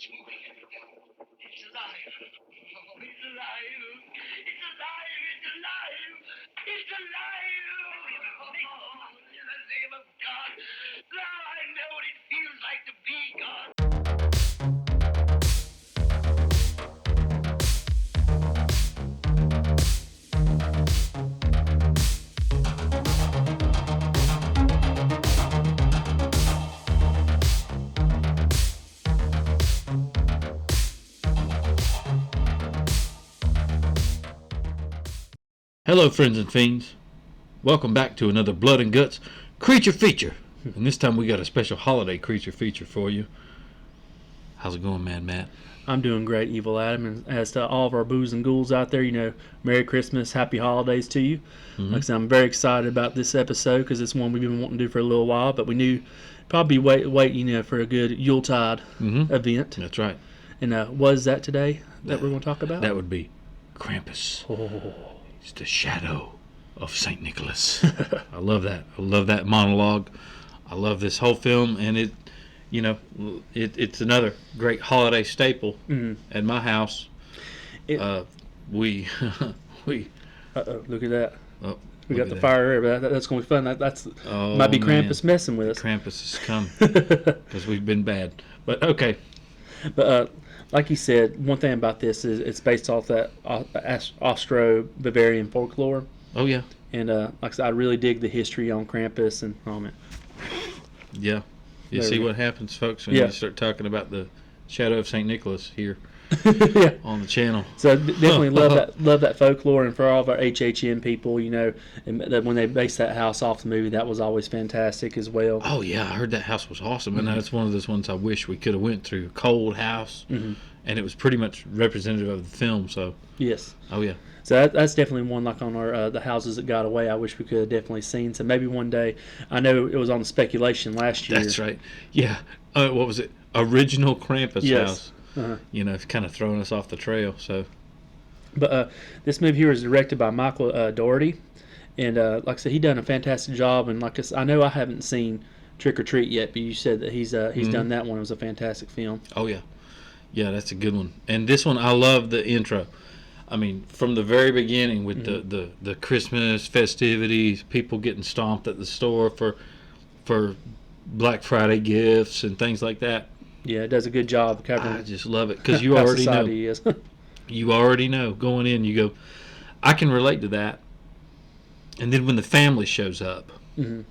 It's alive. Oh, it's alive. It's alive. It's alive. It's alive. Oh, in the name of God. Now I know what it feels like to be God. Hello, friends and fiends. Welcome back to another Blood and Guts creature feature. And this time we got a special holiday creature feature for you. How's it going, Mad Matt? I'm doing great, Evil Adam. And as to all of our boos and ghouls out there, Merry Christmas, Happy Holidays to you. Like I said, I'm very excited about this episode because it's one we've been wanting to do for a little while, but we knew probably wait for a good Yuletide event. That's right. And what is that today that we're going to talk about? That would be Krampus. Oh. It's the shadow of St. Nicholas. I love that. I love that monologue. I love this whole film, and it's another great holiday staple at my house. We Look at that. Oh, We look got the at fire there. That's going to be fun. That's Oh, might be man. Krampus messing with us. Krampus has come because we've been bad. But okay. But like you said, one thing about this is it's based off that Austro-Bavarian folklore. Oh yeah. And like I said, I really dig the history on Krampus. And oh man, Yeah. You There see we go. what happens, folks, when Yeah. you start talking about the shadow of St. Nicholas here yeah. on the channel. So definitely love that folklore, and for all of our HHN people, and that when they based that house off the movie, that was always fantastic as well. Oh yeah, I heard that house was awesome, and that's one of those ones I wish we could have went through. Cold house, and it was pretty much representative of the film. So Yes. oh yeah, So that's definitely one like on our the houses that got away. I wish we could have definitely seen. So maybe one day. I know it was on the speculation last year. that's right. Yeah, what was it? Original Krampus Yes. house. Uh-huh. It's kind of throwing us off the trail. So But this movie here is directed by Michael Dougherty, and like I said, he done a fantastic job. And like I said, I know I haven't seen Trick or Treat yet, but you said that he's done that one. It was a fantastic film. oh yeah, yeah, that's a good one. And this one, I love the intro. I mean, from the very beginning with the Christmas festivities, people getting stomped at the store for Black Friday gifts and things like that. Yeah, it does a good job covering. I just love it because you how already know. society is. You already know going in. You go, I can relate to that. And then when the family shows up, Mhm.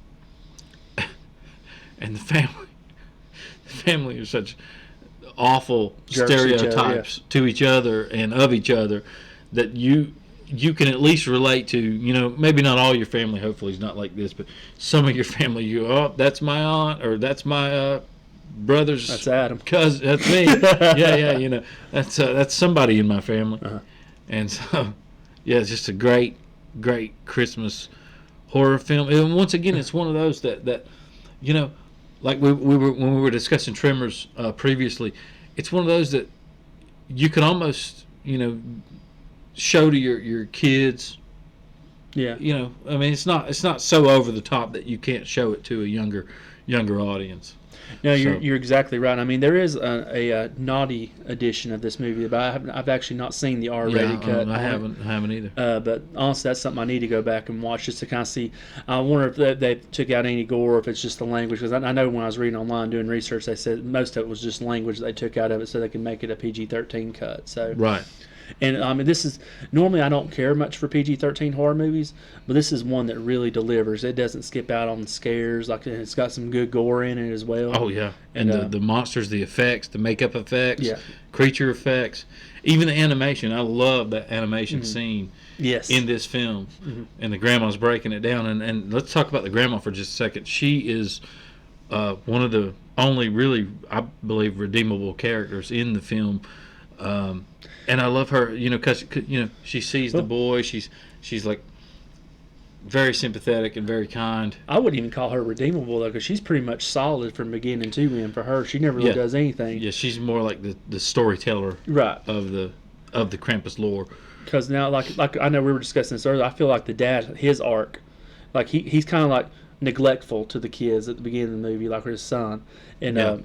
and the family are such awful Jerks each other, stereotypes to each other and of each other that you can at least relate to. Maybe not all your family. Hopefully, is not like this, but some of your family. That's my aunt, or that's my brother's. That's Adam. Cousin. That's me. yeah. That's somebody in my family. Uh-huh. And so, yeah, it's just a great Christmas horror film. And once again, it's one of those that like we were when we were discussing Tremors previously. It's one of those that you can almost show to your kids. Yeah. I mean, it's not so over the top that you can't show it to a younger audience. No, So- you're exactly right. I mean, there is a naughty edition of this movie, but I've actually not seen the R-rated cut. I on it. haven't either. But honestly, that's something I need to go back and watch just to kind of see. I wonder if they took out any gore, or if it's just the language. Because I know when I was reading online doing research, they said most of it was just language they took out of it so they could make it a PG-13 cut. So Right. And I mean, this is normally I don't care much for PG-13 horror movies, but this is one that really delivers. It doesn't skip out on the scares. Like it's got some good gore in it as well. Oh yeah, and the monsters, the effects, the makeup effects, Yeah. creature effects, even the animation. I love that animation scene Yes. in this film, and the grandma's breaking it down. And let's talk about the grandma for just a second. She is one of the only really, I believe, redeemable characters in the film. And I love her, because she sees the boy. She's like very sympathetic and very kind. I wouldn't even call her redeemable though, because she's pretty much solid from beginning to end. For her, she never really Yeah. does anything. Yeah, she's more like the storyteller Right. of the Krampus lore. Because now, like I know we were discussing this earlier, I feel like the dad, his arc, like he's kind of like neglectful to the kids at the beginning of the movie, like his son, and Yeah.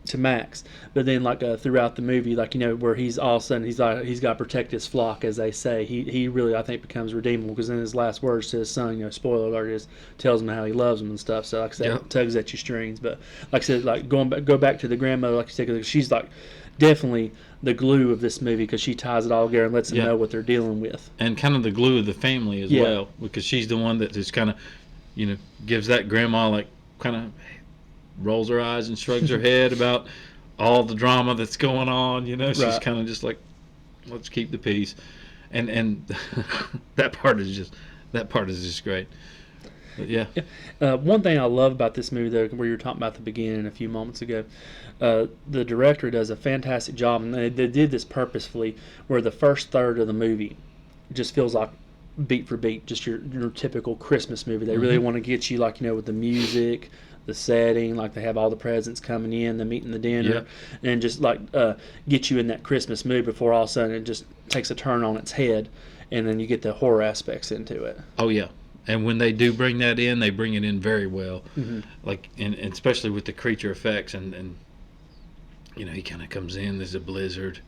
to Max. But then like throughout the movie, like where he's all of a sudden he's got to protect his flock, as they say. He really, I think, becomes redeemable, because in his last words to his son, spoiler alert, is tells him how he loves him and stuff. So like I said, it tugs at your strings. But like I said, like go back to the grandmother, like you said, 'cause she's like definitely the glue of this movie, because she ties it all together and lets them know what they're dealing with. And kind of the glue of the family as well, because she's the one that just kind of, gives that grandma, like, kind of rolls her eyes and shrugs her head about all the drama that's going on. She's kind of just like, let's keep the peace, and that part is just great. But yeah. One thing I love about this movie, though, where you were talking about the beginning a few moments ago, the director does a fantastic job, and they did this purposefully, where the first third of the movie just feels like beat for beat, just your typical Christmas movie. They really want to get you, like, with the music, the setting, like they have all the presents coming in, the meat and the dinner, and just like get you in that Christmas mood before all of a sudden it just takes a turn on its head, and then you get the horror aspects into it. Oh yeah. And when they do bring that in, they bring it in very well. Like, and especially with the creature effects, and he kind of comes in, there's a blizzard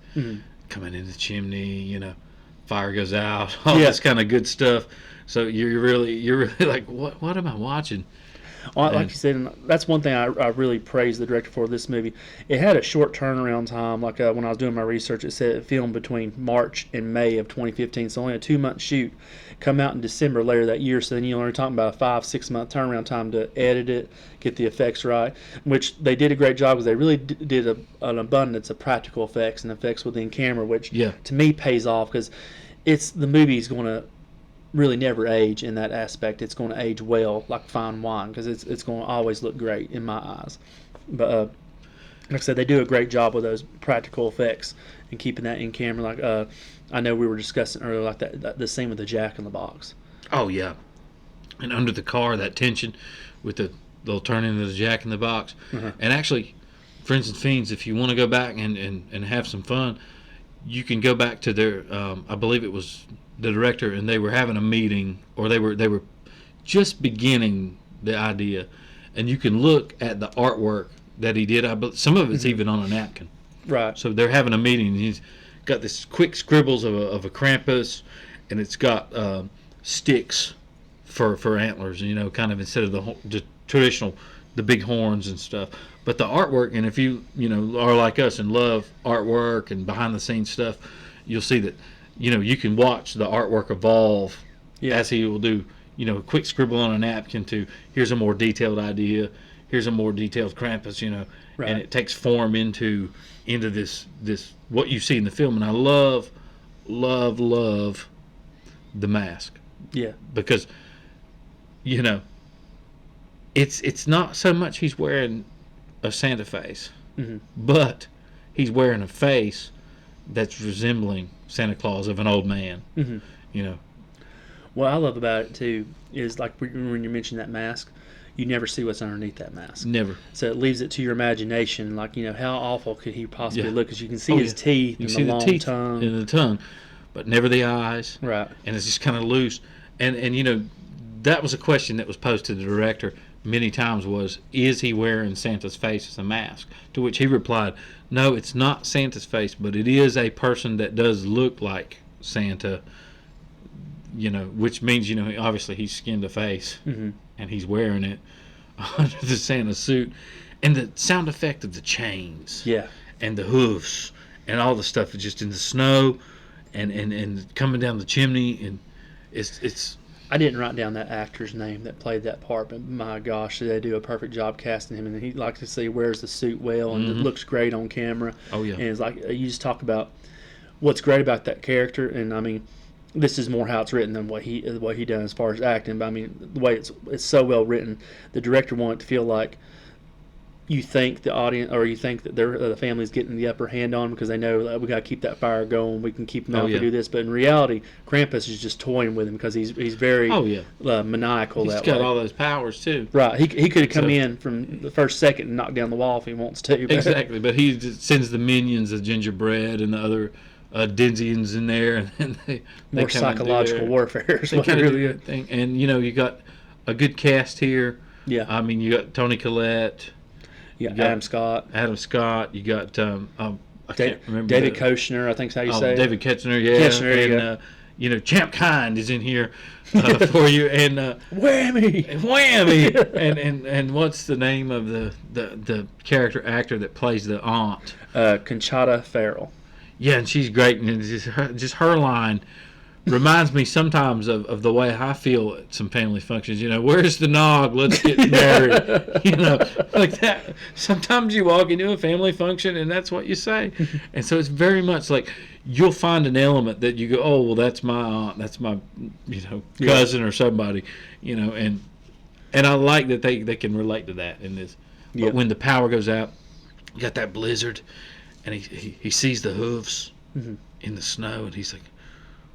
coming in the chimney, fire goes out, all this kind of good stuff. So you're really like, what am I watching? Well, like you said, and that's one thing I really praise the director for this movie. It had a short turnaround time. Like when I was doing my research, it said it filmed between March and May of 2015, so only a 2-month shoot. Come out in December later that year, so then you're only talking about a 5-6 month turnaround time to edit it, get the effects right, which they did a great job, because they really did an abundance of practical effects and effects within camera, which to me pays off, because the movie's going to really never age in that aspect. It's going to age well, like fine wine, because it's going to always look great in my eyes. But like I said, they do a great job with those practical effects and keeping that in camera. Like I know we were discussing earlier, like the scene with the Jack in the Box. Oh yeah, and under the car, that tension with the little turn into the Jack in the Box. And actually, Friends and Fiends, if you want to go back and have some fun, you can go back to their I believe it was the director, and they were having a meeting, or they were just beginning the idea, and you can look at the artwork that he did. Some of it's even on a napkin. Right. So they're having a meeting, and he's got this quick scribbles of a Krampus, and it's got sticks for antlers, kind of instead of the traditional, the big horns and stuff. But the artwork, and if you are like us and love artwork and behind the scenes stuff, you'll see that you can watch the artwork evolve as he will do, a quick scribble on a napkin to here's a more detailed idea, here's a more detailed Krampus, right. And it takes form into this what you see in the film. And I love the mask. Yeah. Because it's not so much he's wearing a Santa face, but he's wearing a face that's resembling Santa Claus of an old man. What I love about it too is, like, when you mention that mask, you never see what's underneath that mask. Never. So it leaves it to your imagination. Like, how awful could he possibly look? Because you can see his teeth and the long teeth tongue. and the tongue, but never the eyes. Right. And it's just kind of loose. And that was a question that was posed to the director many times, was, is he wearing Santa's face as a mask? To which he replied, no, it's not Santa's face, but it is a person that does look like Santa, which means, obviously he's skinned a face, and he's wearing it under the Santa suit. And the sound effect of the chains, and the hoofs, and all the stuff is just in the snow, and coming down the chimney, and it's. I didn't write down that actor's name that played that part, but my gosh, they do a perfect job casting him, and he, like to say, wears the suit well, and it looks great on camera. Oh yeah. And it's like, you just talk about what's great about that character, and I mean, this is more how it's written than what he done as far as acting. But I mean, the way it's so well written, the director wanted to feel like you think the audience, or you think that the family's getting the upper hand on, because they know that we got to keep that fire going. We can keep them out if we do this. But in reality, Krampus is just toying with him, because he's very maniacal. He's got all those powers too. Right. He could have come in from the first second and knocked down the wall if he wants to. But. Exactly. But he just sends the minions, the gingerbread, and the other Dinsians in there, and they more psychological warfare. Is what really do thing. And you got a good cast here. Yeah. I mean, you got Toni Collette. You got Adam Scott. Adam Scott. You got I can't remember David Koechner, I think is how you say it. David Koechner, yeah. Koechner, and you know, Champ Kind is in here for you, and whammy, and what's the name of the character actor that plays the aunt? Conchata Ferrell. Yeah, and she's great, and just her line reminds me sometimes of the way I feel at some family functions. You know, where's the nog? Let's get married. You know, like that. Sometimes you walk into a family function and that's what you say. And so it's very much like you'll find an element that you go, oh, well, that's my aunt, that's my, you know, cousin or somebody, you know, and I like that they can relate to that in this. But when the power goes out, you got that blizzard, and he sees the hooves in the snow, and he's like,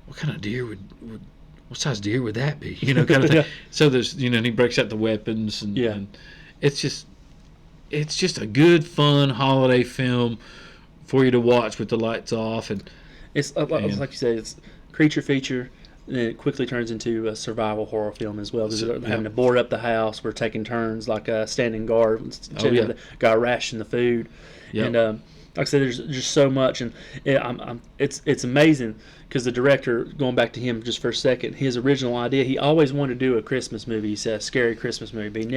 what kind of deer what size deer would that be? You know, kind of thing. So there's, you know, and he breaks out the weapons, and it's just a good, fun holiday film for you to watch with the lights off, and it's like you said, it's creature feature, and it quickly turns into a survival horror film as well. Because they're having to board up the house, we're taking turns like standing guard, the guy ration the food, and like I said, there's just so much, and it's amazing because the director, going back to him just for a second, his original idea, he always wanted to do a Christmas movie. He said a scary Christmas movie, but he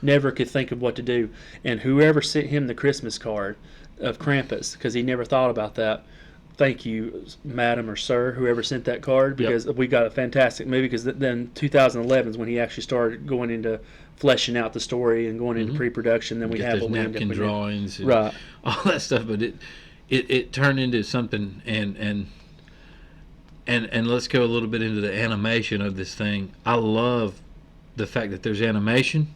never could think of what to do. And whoever sent him the Christmas card of Krampus, because he never thought about that. Thank you, madam or sir, whoever sent that card, because we got a fantastic movie. Because then 2011 is when he actually started going into fleshing out the story and going into pre-production. Then we have those napkin drawings, and all that stuff. But it turned into something, and let's go a little bit into the animation of this thing. I love the fact that there's animation,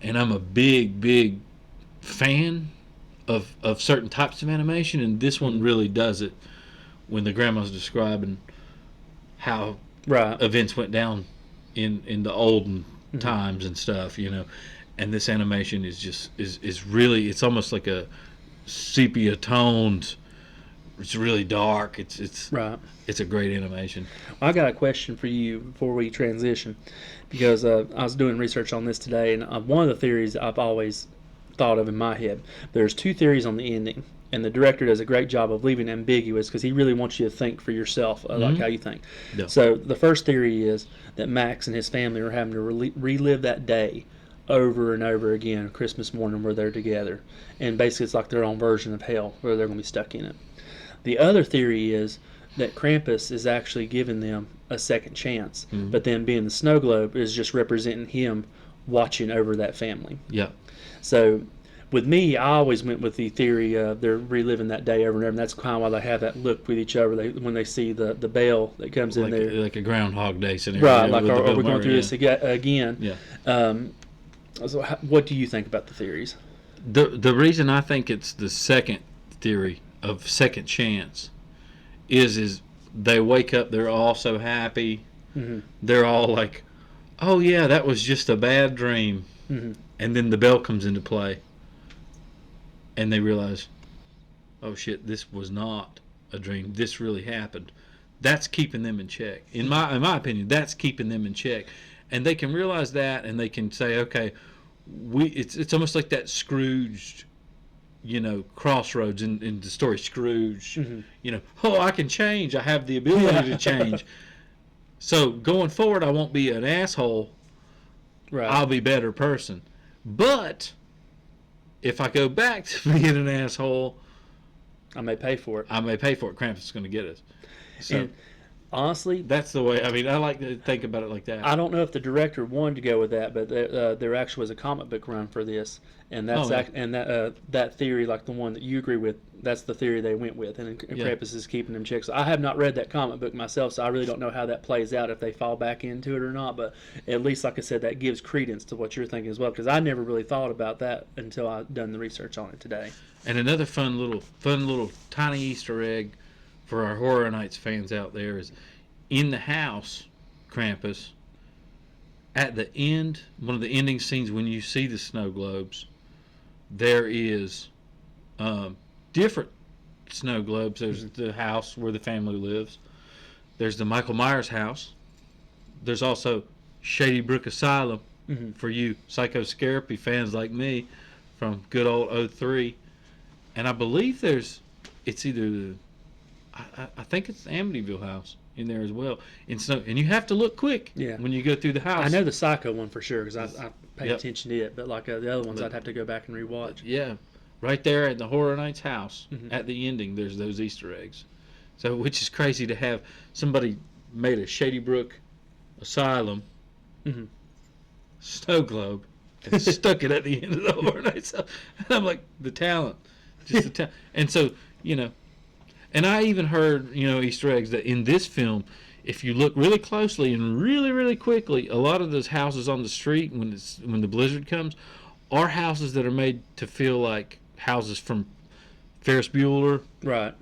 and I'm a big fan of certain types of animation, and this one really does it. When the grandma's describing how events went down in the olden times and stuff, you know, and this animation is really, it's almost like a sepia toned. It's really dark. It's a great animation. Well, I got a question for you before we transition, because I was doing research on this today, and one of the theories I've always thought of in my head, there's two theories on the ending, and the director does a great job of leaving it ambiguous because he really wants you to think for yourself, like how you think. So the first theory is that Max and his family are having to relive that day over and over again, Christmas morning, where they're together, and basically it's like their own version of hell where they're going to be stuck in it. The other theory is that Krampus is actually giving them a second chance, but then being the snow globe is just representing him watching over that family. So with me, I always went with the theory of they're reliving that day over and over, and that's kind of why they have that look with each other when they see the bell that comes in there. Like a Groundhog Day scenario. Right, like are we going through this again? So what do you think about the theories? The reason I think it's the second theory of second chance is they wake up, they're all so happy. They're all like, oh yeah, that was just a bad dream. And then the bell comes into play, and they realize, oh shit, this was not a dream. This really happened. That's keeping them in check. In my opinion, that's keeping them in check, and they can realize that, and they can say, okay, it's almost like that Scrooged, you know, crossroads in the story Scrooge. You know, oh, I can change. I have the ability to change. So going forward, I won't be an asshole. I'll be a better person. But if I go back to being an asshole, I may pay for it. Krampus is going to get us. So, and honestly, that's the way. I mean, I like to think about it like that. I don't know if the director wanted to go with that, but there actually was a comic book run for this, and that's that theory, like the one that you agree with, that's the theory they went with, and Krampus is keeping them checked. So I have not read that comic book myself, so I really don't know how that plays out, if they fall back into it or not. But at least, like I said, that gives credence to what you're thinking as well, because I never really thought about that until I done the research on it today. And another fun little tiny Easter egg for our Horror Nights fans out there is, in the house, Krampus, at the end, one of the ending scenes when you see the snow globes, there is different snow globes. There's the house where the family lives. There's the Michael Myers house. There's also Shady Brook Asylum for you Psychoscarapy fans like me. from good old '03, and I believe it's either I think it's the Amityville house in there as well. And you have to look quick when you go through the house. I know the Psycho one for sure because I pay Yep. attention to it, but like the other ones, I'd have to go back and rewatch. Yeah, right there at the Horror Nights house Mhm. at the ending, there's those Easter eggs. So, which is crazy to have somebody made a Shady Brook Asylum Mhm. snow globe and stuck it at the end of the Horror Nights house. And I'm like, the talent, just the talent. And so, and I even heard, Easter eggs that in this film, if you look really closely and really, really quickly, a lot of those houses on the street when the blizzard comes are houses that are made to feel like houses from Ferris Bueller. Right.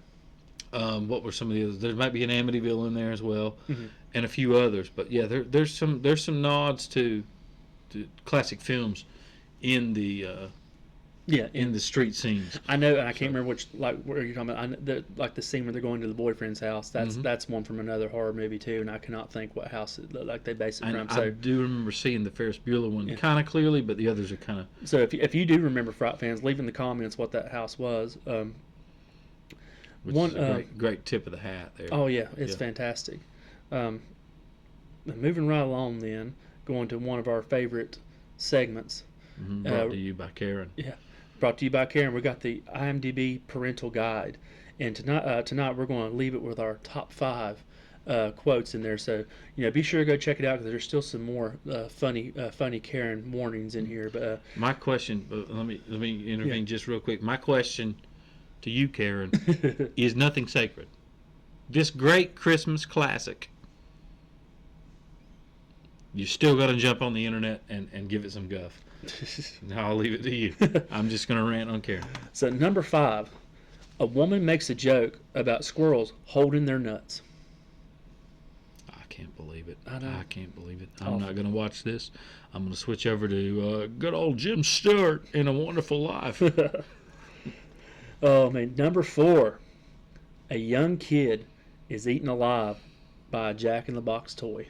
What were some of the others? There might be an Amityville in there as well, Mhm. and a few others. But yeah, there's some nods to classic films in the in the street scenes. I know, and I can't remember which, like, where you're talking about. I know, like the scene where they're going to the boyfriend's house. That's one from another horror movie too, and I cannot think what house like they base it And from. I So, do remember seeing the Ferris Bueller one kind of clearly, but the others are kind of. so if you do remember, Fright fans, leave in the comments what that house was. Which One is a great tip of the hat there. Oh yeah, it's fantastic. Moving right along, then going to one of our favorite segments. Brought to you by Karen. Yeah, brought to you by Karen. We got the IMDb parental guide, and tonight we're going to leave it with our top 5 quotes in there. So be sure to go check it out because there's still some more funny Karen warnings in here. But my question, let me intervene just real quick. My question to you, Karen, is nothing sacred. This great Christmas classic, you still got to jump on the internet and give it some guff. Now I'll leave it to you. I'm just going to rant on Karen. So number 5, a woman makes a joke about squirrels holding their nuts. I can't believe it. I know. I can't believe it. I'm not going to watch this. I'm going to switch over to good old Jim Stewart in A Wonderful Life. Oh man, number 4, a young kid is eaten alive by a Jack in the Box toy.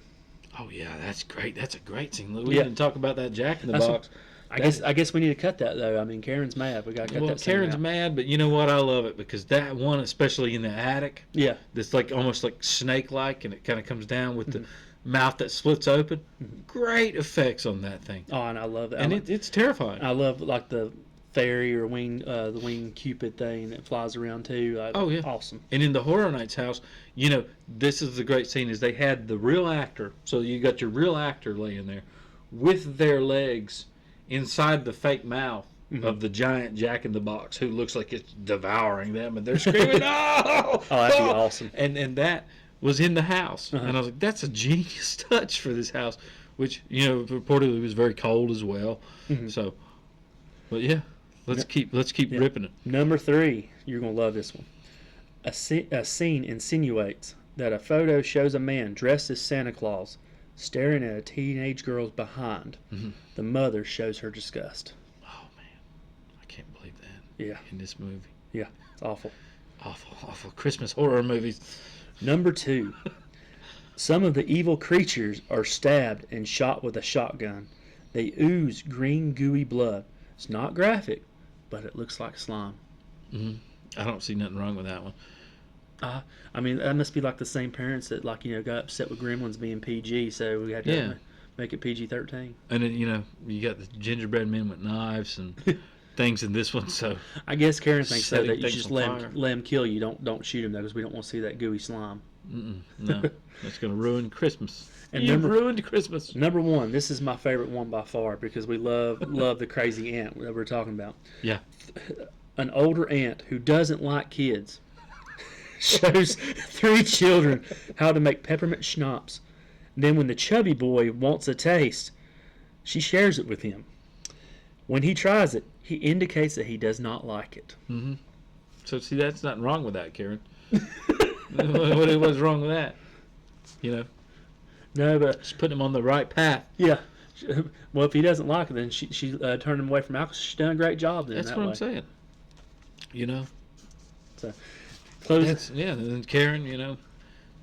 Oh yeah, that's great. That's a great scene. We didn't talk about that Jack in the Box. I guess we need to cut that though. I mean, Karen's mad. We got to cut that. Karen's out. mad, but you know what? I love it because that one, especially in the attic, Yeah, that's like almost like snake-like, and it kind of comes down with the mouth that splits open. Great effects on that thing, Oh, and I love that. and it's terrifying. I love like the fairy or the wing cupid thing that flies around too. Oh yeah, awesome. And in the Horror Nights house, this is the great scene is they had the real actor, so you got your real actor laying there with their legs inside the fake mouth of the giant Jack in the Box who looks like it's devouring them, and they're screaming, "Oh, that'd be awesome." And that was in the house, and I was like, that's a genius touch for this house, which reportedly was very cold as well. So, but yeah. Let's keep ripping it. Number 3, you're gonna love this one. A scene insinuates that a photo shows a man dressed as Santa Claus staring at a teenage girl's behind. The mother shows her disgust. Oh man, I can't believe that. Yeah, in this movie. Yeah, it's awful. Awful Christmas horror movies. Number 2, some of the evil creatures are stabbed and shot with a shotgun. They ooze green gooey blood. It's not graphic, but it looks like slime. I don't see nothing wrong with that one. I mean, that must be like the same parents that got upset with Gremlins being PG, so we had to make it PG-13. And then you got the gingerbread men with knives and things in this one. So I guess Karen thinks so setting that you things just on let him kill you. Don't shoot him though, because we don't want to see that gooey slime. no, that's going to ruin Christmas. And You've ruined Christmas. Number 1, this is my favorite one by far because we love the crazy aunt that we're talking about. Yeah. An older aunt who doesn't like kids shows 3 children how to make peppermint schnapps. Then when the chubby boy wants a taste, she shares it with him. When he tries it, he indicates that he does not like it. So see, that's nothing wrong with that, Karen. What's wrong with that? No, but Just putting him on the right path. yeah. Well, if he doesn't like it, then she turned him away from alcohol. She's done a great job then. That's that what way. I'm saying. So, close. And then Karen,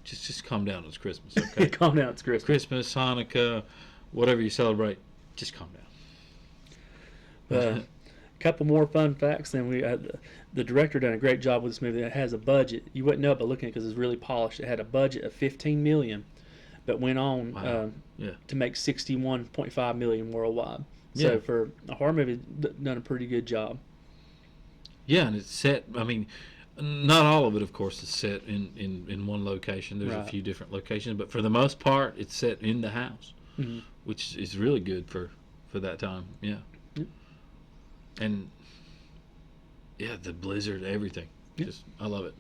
just calm down. It's Christmas, okay? Calm down. It's Christmas. Christmas, Hanukkah, whatever you celebrate, just calm down. couple more fun facts. Then the director done a great job with this movie. It has a budget. You wouldn't know it by looking at it because it's really polished. It had a budget of $15 million, but went on Wow. Yeah. to make $61.5 million worldwide. So Yeah. for a horror movie, done a pretty good job. Yeah, and it's set. I mean, not all of it, of course, is set in one location. There's a Right. few different locations, but for the most part, it's set in the house, Mhm. which is really good for that time. Yeah. Yep. And yeah, the blizzard, everything. Yep. Just I love it.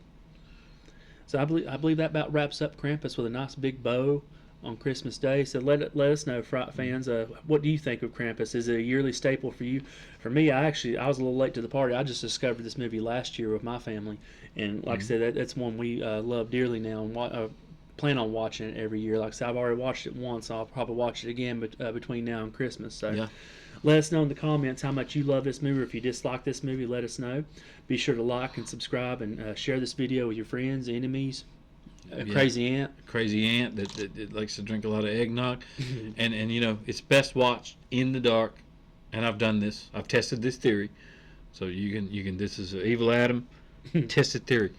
So I believe that about wraps up Krampus with a nice big bow on Christmas Day. So let us know, Fright fans, what do you think of Krampus? Is it a yearly staple for you? For me, I was a little late to the party. I just discovered this movie last year with my family, and like I said, that's one we love dearly now, and plan on watching it every year. Like I said, I've already watched it once. I'll probably watch it again, between now and Christmas. So. Yeah. Let us know in the comments how much you love this movie, or if you dislike this movie, let us know. Be sure to like and subscribe, and share this video with your friends, enemies, Yeah. crazy aunt. Crazy aunt that likes to drink a lot of eggnog, and you know it's best watched in the dark. And I've done this. I've tested this theory, so you can. This is Evil Adam tested theory.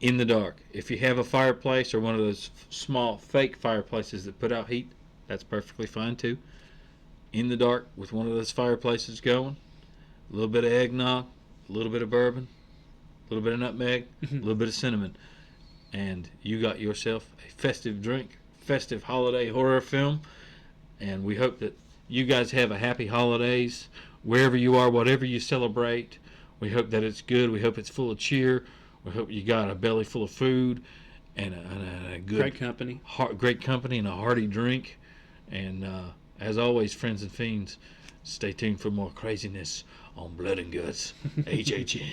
In the dark, if you have a fireplace or one of those small fake fireplaces that put out heat, that's perfectly fine too. In the dark with one of those fireplaces going, a little bit of eggnog, a little bit of bourbon, a little bit of nutmeg, a little bit of cinnamon, and you got yourself a festive drink, festive holiday horror film. And we hope that you guys have a happy holidays wherever you are, whatever you celebrate. We hope that it's good. We hope it's full of cheer. We hope you got a belly full of food and a good Great company. great company and a hearty drink. And as always, friends and fiends, stay tuned for more craziness on Blood and Guts. HHN.